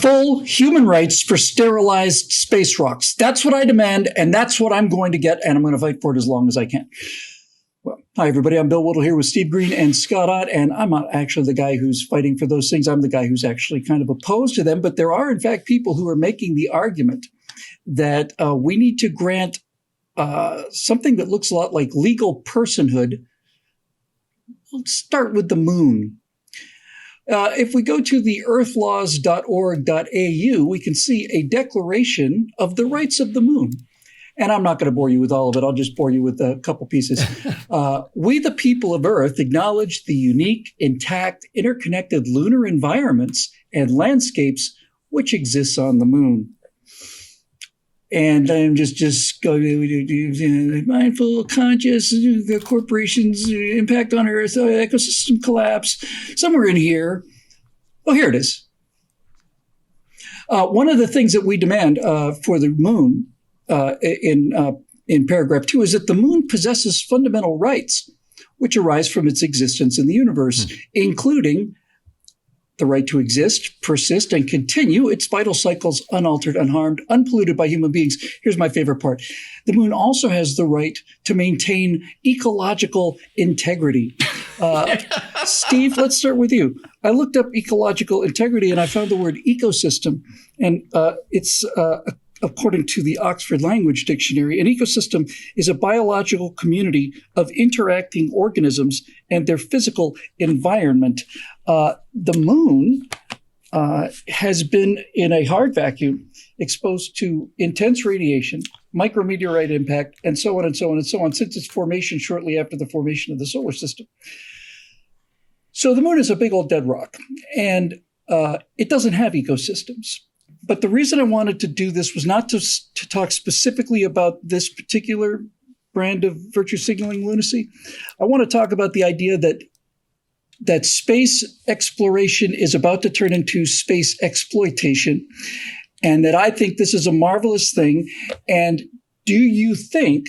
full human rights for sterilized space rocks. That's what I demand, and that's what I'm going to get, and I'm going to fight for it as long as I can. Well, hi, everybody. I'm Bill Whittle here with Steve Green and Scott Ott, and I'm not actually the guy who's fighting for those things. I'm the guy who's actually kind of opposed to them, but there are, in fact, people who are making the argument that we need to grant something that looks a lot like legal personhood. Let's start with the moon. If we go to the earthlaws.org.au, we can see a declaration of the rights of the moon. And I'm not going to bore you with all of it. I'll just bore you with a couple pieces. We, the people of Earth, acknowledge the unique, intact, interconnected lunar environments and landscapes which exists on the moon. And I'm just going to mindful, conscious, the corporations' impact on Earth, ecosystem collapse, somewhere in here. Oh, here it is. One of the things that we demand for the moon in paragraph 2 is that the moon possesses fundamental rights which arise from its existence in the universe, including the right to exist, persist, and continue its vital cycles unaltered, unharmed, unpolluted by human beings. Here's my favorite part. The moon also has the right to maintain ecological integrity. Steve, let's start with you. I looked up ecological integrity and I found the word ecosystem, and it's according to the Oxford Language Dictionary, an ecosystem is a biological community of interacting organisms and their physical environment. The moon has been in a hard vacuum, exposed to intense radiation, micrometeorite impact, and so on and so on and so on since its formation shortly after the formation of the solar system. So the moon is a big old dead rock, and it doesn't have ecosystems. But the reason I wanted to do this was not to talk specifically about this particular brand of virtue signaling lunacy. I want to talk about the idea that space exploration is about to turn into space exploitation, and that I think this is a marvelous thing. And do you think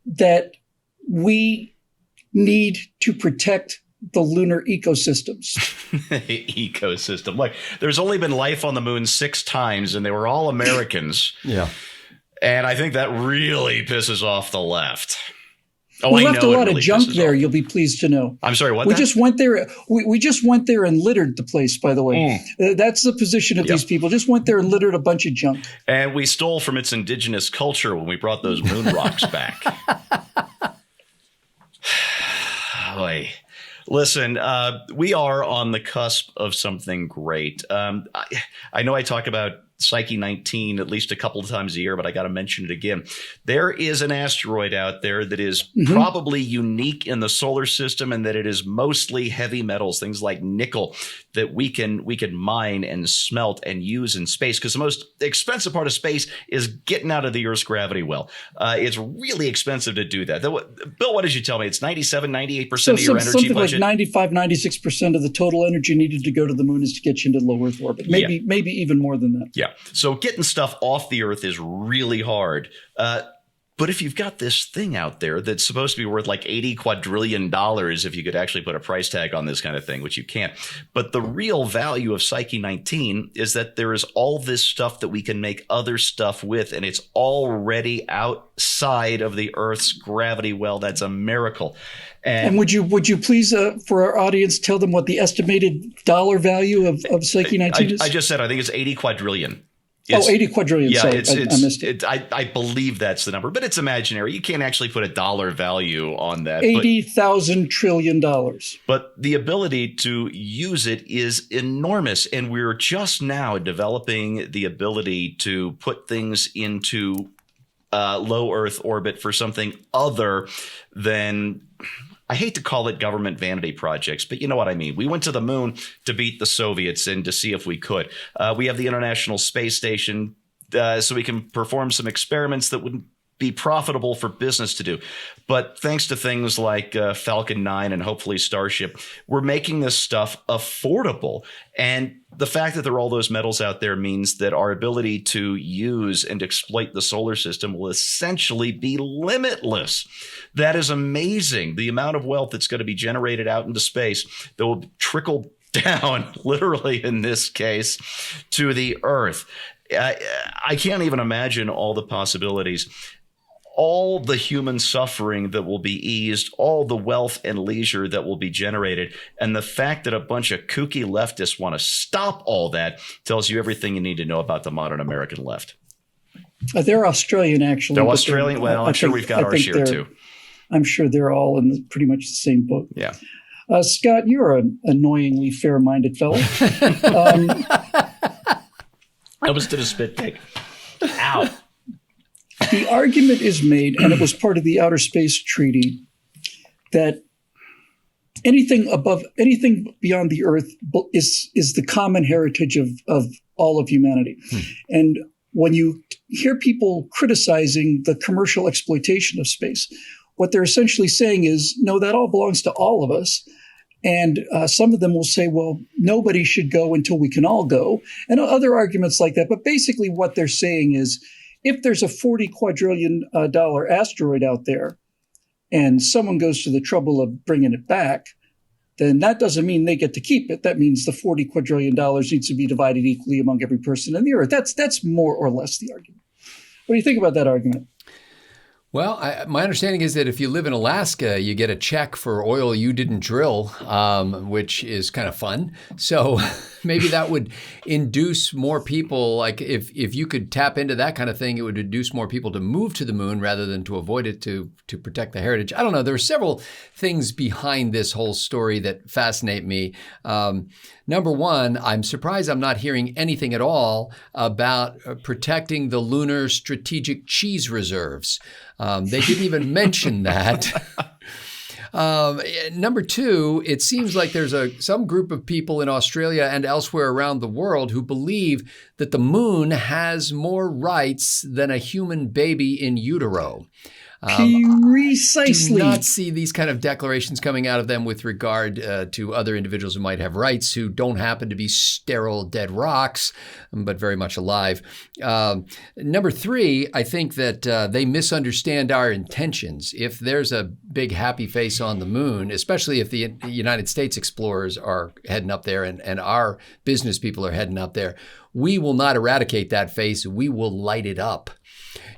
that we need to protect the lunar ecosystems? Ecosystem. Look, there's only been life on the moon 6 times, and they were all Americans. Yeah. And I think that really pisses off the left. We left a lot of junk there, you'll be pleased to know. I'm sorry, what? We just went there. We just went there and littered the place, by the way. That's the position of these people. Just went there and littered a bunch of junk. And we stole from its indigenous culture when we brought those moon rocks back. Boy. Listen, we are on the cusp of something great. I know I talk about Psyche 19 at least a couple of times a year, but I got to mention it again. There is an asteroid out there that is probably unique in the solar system, and that it is mostly heavy metals, things like nickel, that we can mine and smelt and use in space. Because the most expensive part of space is getting out of the Earth's gravity well. It's really expensive to do that. Bill, what did you tell me? It's 97, 98% of your energy something budget? Like 95, 96% of the total energy needed to go to the moon is to get you into low Earth orbit. Maybe even more than that. Yeah. So getting stuff off the Earth is really hard. But if you've got this thing out there that's supposed to be worth like $80 quadrillion if you could actually put a price tag on this kind of thing, which you can't. But the real value of Psyche 19 is that there is all this stuff that we can make other stuff with, and it's already outside of the Earth's gravity well. That's a miracle. And would you please, for our audience, tell them what the estimated dollar value of Psyche 19 is? I just said I think it's 80 quadrillion. 80 quadrillion. Yeah, sorry, I missed it. I believe that's the number, but it's imaginary. You can't actually put a dollar value on that. $80,000 trillion. But the ability to use it is enormous. And we're just now developing the ability to put things into low Earth orbit for something other than, I hate to call it government vanity projects, but you know what I mean. We went to the moon to beat the Soviets and to see if we could. We have the International Space Station so we can perform some experiments that wouldn't be profitable for business to do. But thanks to things like Falcon 9 and hopefully Starship, we're making this stuff affordable. And the fact that there are all those metals out there means that our ability to use and exploit the solar system will essentially be limitless. That is amazing. The amount of wealth that's going to be generated out into space that will trickle down, literally in this case, to the earth. I can't even imagine all the possibilities. All the human suffering that will be eased, all the wealth and leisure that will be generated, and the fact that a bunch of kooky leftists want to stop all that tells you everything you need to know about the modern American left. They're Australian, actually. They're Australian. Well, I'm sure we've got our share too. I'm sure they're all in pretty much the same boat. Yeah. Scott, you're an annoyingly fair-minded fellow. I almost did a spit take. Ow. The argument is made, and it was part of the Outer Space Treaty, that anything beyond the Earth is the common heritage of all of humanity. And when you hear people criticizing the commercial exploitation of space, what they're essentially saying is, no, that all belongs to all of us. And some of them will say, well, nobody should go until we can all go, and other arguments like that. But basically what they're saying is, if there's a $40 quadrillion asteroid out there and someone goes to the trouble of bringing it back, then that doesn't mean they get to keep it. That means the $40 quadrillion needs to be divided equally among every person on the earth. That's more or less the argument. What do you think about that argument? Well, my understanding is that if you live in Alaska, you get a check for oil you didn't drill, which is kind of fun. So maybe that would induce more people. Like if you could tap into that kind of thing, it would induce more people to move to the moon rather than to avoid it to protect the heritage. I don't know. There are several things behind this whole story that fascinate me. Number one, I'm surprised I'm not hearing anything at all about protecting the lunar strategic cheese reserves. They didn't even mention that. Number two, it seems like there's some group of people in Australia and elsewhere around the world who believe that the moon has more rights than a human baby in utero. Precisely. Do not see these kind of declarations coming out of them with regard to other individuals who might have rights who don't happen to be sterile dead rocks, but very much alive. Number three, I think that they misunderstand our intentions. If there's a big happy face on the moon, especially if the United States explorers are heading up there and our business people are heading up there, we will not eradicate that face. We will light it up.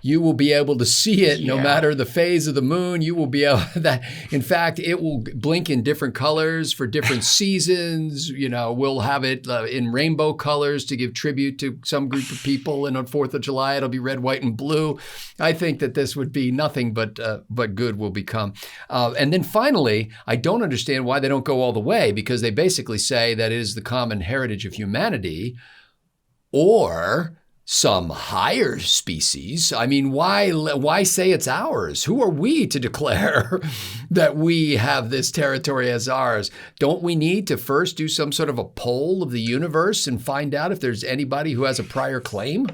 You will be able to see it no matter the phase of the moon. You will be able that. In fact, it will blink in different colors for different seasons. You know, we'll have it in rainbow colors to give tribute to some group of people. And on 4th of July, it'll be red, white, and blue. I think that this would be nothing but good will become. And then finally, I don't understand why they don't go all the way, because they basically say that it is the common heritage of humanity, or some higher species. I mean, why say it's ours? Who are we to declare that we have this territory as ours? Don't we need to first do some sort of a poll of the universe and find out if there's anybody who has a prior claim?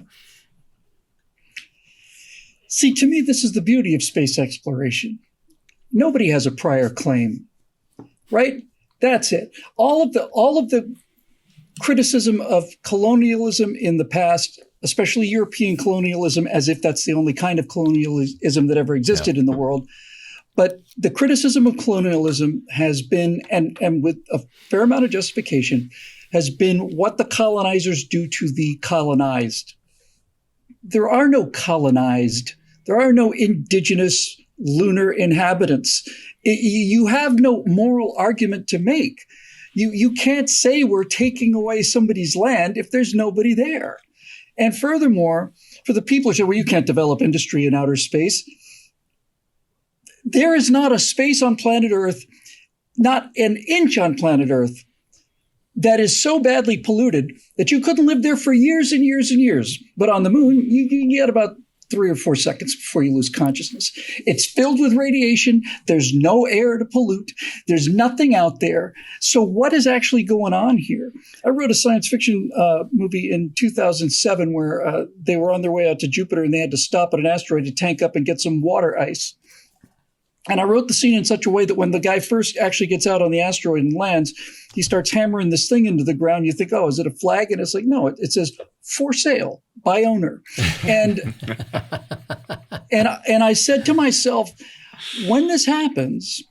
See, to me, this is the beauty of space exploration. Nobody has a prior claim, right? That's it. All of the criticism of colonialism in the past, especially European colonialism, as if that's the only kind of colonialism that ever existed in the world. But the criticism of colonialism has been, and with a fair amount of justification, has been what the colonizers do to the colonized. There are no colonized. There are no indigenous lunar inhabitants. You have no moral argument to make. You can't say we're taking away somebody's land if there's nobody there. And furthermore, for the people who say, well, you can't develop industry in outer space, there is not a space on planet Earth, not an inch on planet Earth, that is so badly polluted that you couldn't live there for years and years and years. But on the moon, you get about 3 or 4 seconds before you lose consciousness. It's filled with radiation. There's no air to pollute. There's nothing out there. So what is actually going on here? I wrote a science fiction movie in 2007 where they were on their way out to Jupiter and they had to stop at an asteroid to tank up and get some water ice. And I wrote the scene in such a way that when the guy first actually gets out on the asteroid and lands, he starts hammering this thing into the ground. You think, oh, is it a flag? And it's like, no, it says for sale by owner. And and I said to myself, when this happens,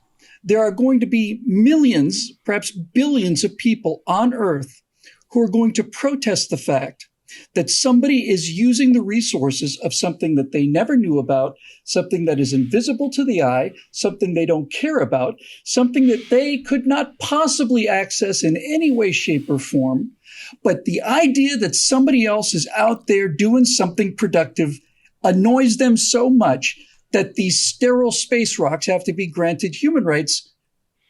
there are going to be millions, perhaps billions of people on Earth who are going to protest the fact that somebody is using the resources of something that they never knew about, something that is invisible to the eye, something they don't care about, something that they could not possibly access in any way, shape, or form. But the idea that somebody else is out there doing something productive annoys them so much that these sterile space rocks have to be granted human rights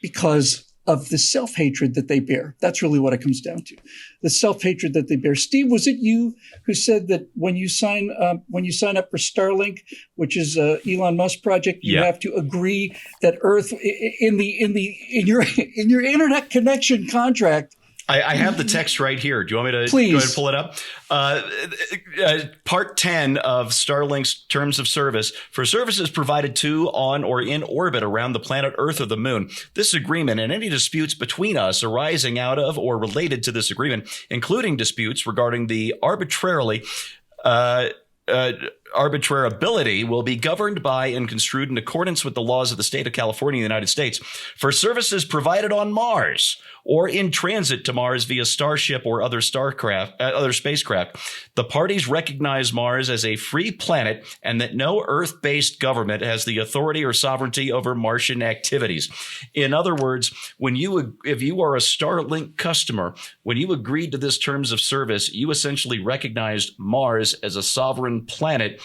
because of the self-hatred that they bear. That's really what it comes down to. The self-hatred that they bear. Steve, was it you who said that when you sign up for Starlink, which is Elon Musk project, you have to agree that Earth in your internet connection contract? I have the text right here. Do you want me to Please. Go ahead and pull it up? Part 10 of Starlink's terms of service for services provided to, on, or in orbit around the planet Earth or the moon. This agreement and any disputes between us arising out of or related to this agreement, including disputes regarding the arbitrability, will be governed by and construed in accordance with the laws of the state of California, United States. For services provided on Mars or in transit to Mars via Starship or other spacecraft, the parties recognize Mars as a free planet and that no Earth-based government has the authority or sovereignty over Martian activities. In other words, if you are a Starlink customer, when you agreed to this terms of service, you essentially recognized Mars as a sovereign planet,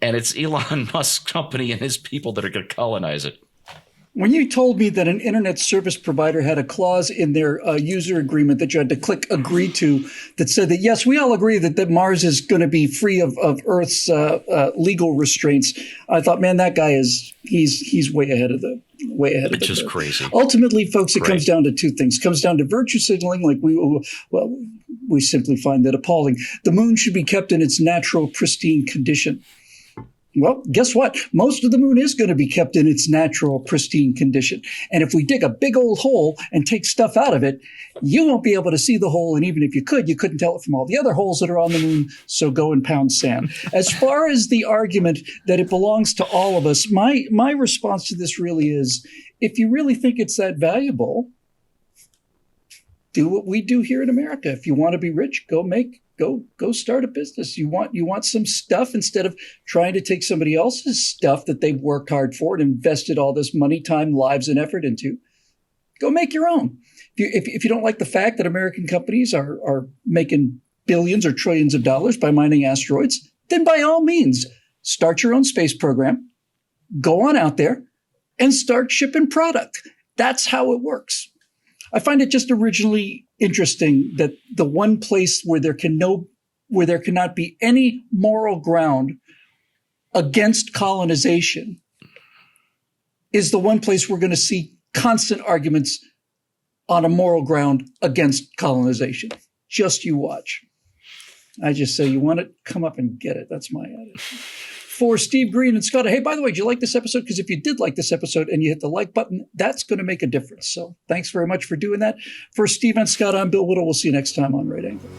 and it's Elon Musk's company and his people that are going to colonize it. When you told me that an internet service provider had a clause in their user agreement that you had to click agree to that said that, yes, we all agree that Mars is going to be free of Earth's legal restraints, I thought, man, that guy he's way ahead of the It's just crazy. Ultimately, folks, it comes down to two things. It comes down to virtue signaling, like we simply find that appalling. The moon should be kept in its natural, pristine condition. Well, guess what? Most of the moon is going to be kept in its natural, pristine condition. And if we dig a big old hole and take stuff out of it, you won't be able to see the hole. And even if you couldn't tell it from all the other holes that are on the moon. So go and pound sand. As far as the argument that it belongs to all of us, my response to this really is, if you really think it's that valuable, do what we do here in America. If you want to be rich, go start a business. You want some stuff, instead of trying to take somebody else's stuff that they've worked hard for and invested all this money, time, lives, and effort into. Go make your own. If you don't like the fact that American companies are making billions or trillions of dollars by mining asteroids, then by all means, start your own space program, go on out there, and start shipping product. That's how it works. I find it just originally interesting that the one place where there cannot be any moral ground against colonization is the one place we're going to see constant arguments on a moral ground against colonization. Just you watch. I just say, you want it, come up and get it. That's my attitude. For Steve Green and Scott, hey, by the way, did you like this episode? Because if you did like this episode and you hit the like button, that's going to make a difference. So thanks very much for doing that. For Steve and Scott, I'm Bill Whittle. We'll see you next time on Right Angle.